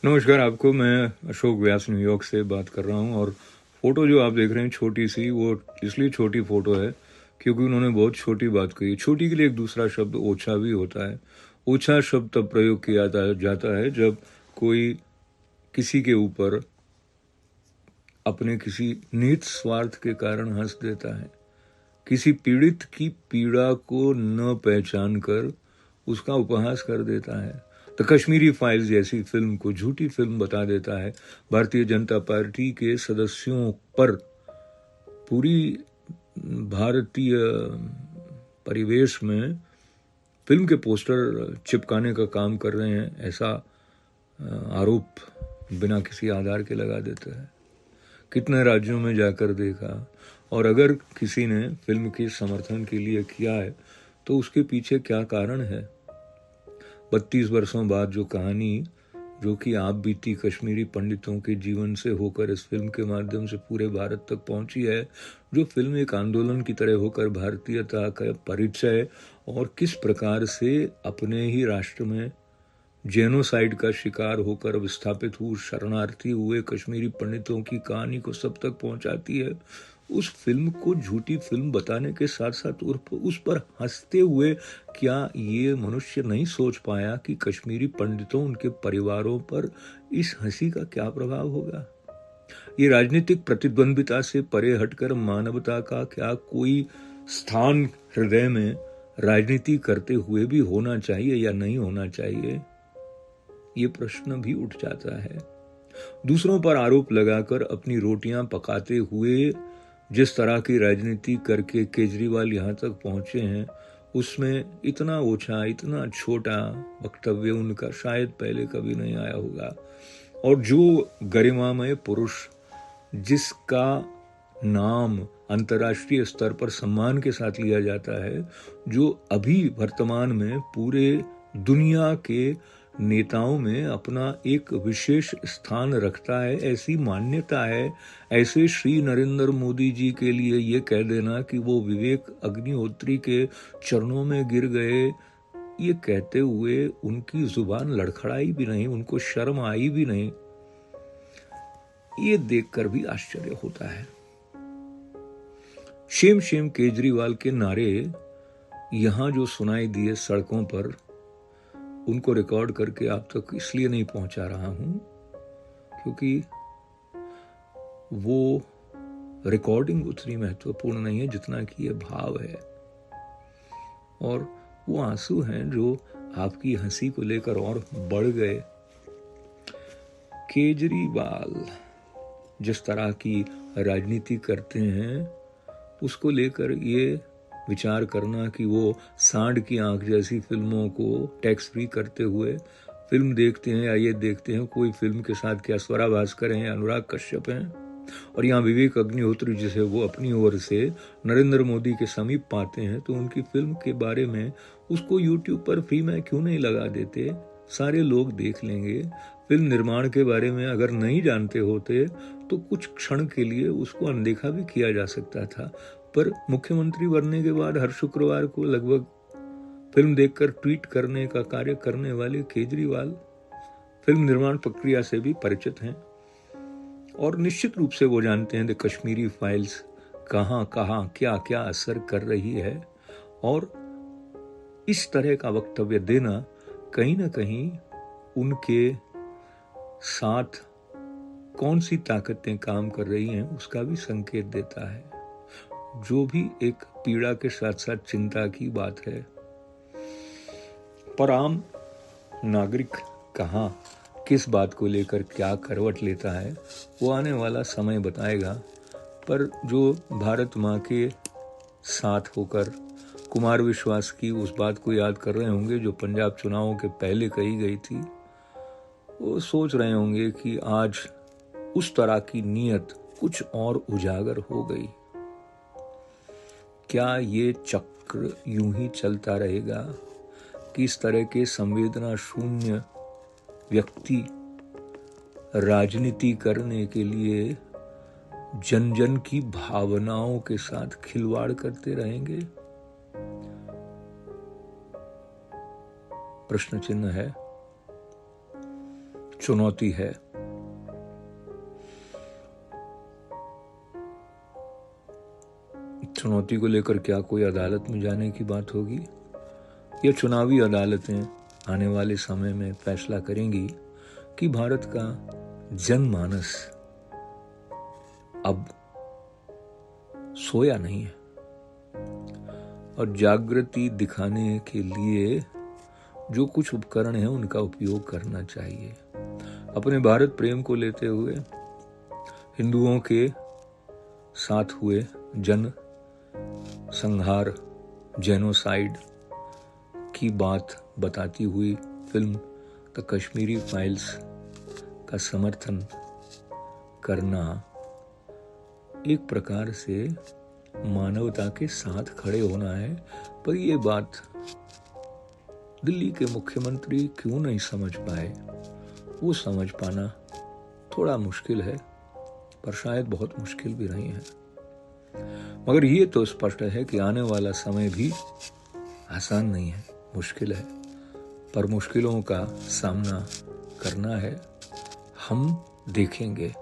नमस्कार आपको। मैं अशोक व्यास न्यूयॉर्क से बात कर रहा हूँ। और फोटो जो आप देख रहे हैं छोटी सी, वो इसलिए छोटी फोटो है क्योंकि उन्होंने बहुत छोटी बात कही। छोटी के लिए एक दूसरा शब्द ओछा भी होता है। ओछा शब्द तब प्रयोग किया जाता है जब कोई किसी के ऊपर अपने किसी निहित स्वार्थ के कारण हंस देता है, किसी पीड़ित की पीड़ा को न पहचान कर उसका उपहास कर देता है। द कश्मीरी फाइल्स जैसी फिल्म को झूठी फिल्म बता देता है। भारतीय जनता पार्टी के सदस्यों पर पूरी भारतीय परिवेश में फिल्म के पोस्टर चिपकाने का काम कर रहे हैं, ऐसा आरोप बिना किसी आधार के लगा देते हैं। कितने राज्यों में जाकर देखा, और अगर किसी ने फिल्म के समर्थन के लिए किया है तो उसके पीछे क्या कारण है। 32 वर्षों बाद जो कहानी, जो कि आप बीती कश्मीरी पंडितों के जीवन से होकर इस फिल्म के माध्यम से पूरे भारत तक पहुंची है, जो फिल्म एक आंदोलन की तरह होकर भारतीयता का परिचय और किस प्रकार से अपने ही राष्ट्र में जेनोसाइड का शिकार होकर विस्थापित हुए शरणार्थी हुए कश्मीरी पंडितों की कहानी को सब तक पहुंचाती है, उस फिल्म को झूठी फिल्म बताने के साथ साथ उस पर हंसते हुए क्या ये मनुष्य नहीं सोच पाया कि कश्मीरी पंडितों, उनके परिवारों पर इस हंसी का क्या प्रभाव होगा। ये राजनीतिक प्रतिद्वंद्विता से परे हटकर मानवता का क्या कोई स्थान हृदय में राजनीति करते हुए भी होना चाहिए या नहीं होना चाहिए, ये प्रश्न भी उठ जाता है। दूसरों पर आरोप लगाकर अपनी रोटियां पकाते हुए जिस तरह की राजनीति करके केजरीवाल यहाँ तक पहुंचे हैं, उसमें इतना ओछा, इतना छोटा वक्तव्य उनका शायद पहले कभी नहीं आया होगा। और जो गरिमामय पुरुष, जिसका नाम अंतर्राष्ट्रीय स्तर पर सम्मान के साथ लिया जाता है, जो अभी वर्तमान में पूरे दुनिया के नेताओं में अपना एक विशेष स्थान रखता है, ऐसी मान्यता है, ऐसे श्री नरेंद्र मोदी जी के लिए ये कह देना कि वो विवेक अग्निहोत्री के चरणों में गिर गए, ये कहते हुए उनकी जुबान लड़खड़ाई भी नहीं, उनको शर्म आई भी नहीं, ये देखकर भी आश्चर्य होता है। शेम शेम केजरीवाल के नारे यहां जो सुनाई दिए सड़कों पर, उनको रिकॉर्ड करके आप तक इसलिए नहीं पहुंचा रहा हूं क्योंकि वो रिकॉर्डिंग उतनी महत्वपूर्ण नहीं है जितना कि ये भाव है। और वो आंसू हैं जो आपकी हंसी को लेकर और बढ़ गए। केजरीवाल जिस तरह की राजनीति करते हैं, उसको लेकर ये विचार करना कि वो सांड की आंख जैसी फिल्मों को टैक्स फ्री करते हुए फिल्म देखते हैं, या ये देखते हैं कोई फिल्म के साथ क्या स्वरा भास्कर हैं या अनुराग कश्यप हैं, और यहाँ विवेक अग्निहोत्री जिसे वो अपनी ओर से नरेंद्र मोदी के समीप पाते हैं, तो उनकी फिल्म के बारे में उसको यूट्यूब पर फ्री में क्यों नहीं लगा देते, सारे लोग देख लेंगे। फिल्म निर्माण के बारे में अगर नहीं जानते होते तो कुछ क्षण के लिए उसको अनदेखा भी किया जा सकता था, पर मुख्यमंत्री बनने के बाद हर शुक्रवार को लगभग फिल्म देखकर ट्वीट करने का कार्य करने वाले केजरीवाल फिल्म निर्माण प्रक्रिया से भी परिचित हैं, और निश्चित रूप से वो जानते हैं द कश्मीरी फाइल्स कहाँ कहाँ क्या क्या असर कर रही है। और इस तरह का वक्तव्य देना कहीं ना कहीं उनके साथ कौन सी ताकतें काम कर रही हैं उसका भी संकेत देता है, जो भी एक पीड़ा के साथ साथ चिंता की बात है। पर आम नागरिक कहाँ किस बात को लेकर क्या करवट लेता है, वो आने वाला समय बताएगा। पर जो भारत माँ के साथ होकर कुमार विश्वास की उस बात को याद कर रहे होंगे जो पंजाब चुनावों के पहले कही गई थी, वो सोच रहे होंगे कि आज उस तरह की नीयत कुछ और उजागर हो गई। क्या ये चक्र यूं ही चलता रहेगा कि इस तरह के संवेदना शून्य व्यक्ति राजनीति करने के लिए जन जन की भावनाओं के साथ खिलवाड़ करते रहेंगे? प्रश्न चिन्ह है। चुनौती है। चुनौती को लेकर क्या कोई अदालत में जाने की बात होगी? ये चुनावी अदालतें आने वाले समय में फैसला करेंगी कि भारत का जनमानस अब सोया नहीं है और जागृति दिखाने के लिए जो कुछ उपकरण हैं उनका उपयोग करना चाहिए। अपने भारत प्रेम को लेते हुए हिंदुओं के साथ हुए जन संहार, जेनोसाइड की बात बताती हुई फिल्म द कश्मीरी फाइल्स का समर्थन करना एक प्रकार से मानवता के साथ खड़े होना है। पर ये बात दिल्ली के मुख्यमंत्री क्यों नहीं समझ पाए, वो समझ पाना थोड़ा मुश्किल है, पर शायद बहुत मुश्किल भी नहीं है। मगर ये तो स्पष्ट है कि आने वाला समय भी आसान नहीं है, मुश्किल है, पर मुश्किलों का सामना करना है। हम देखेंगे।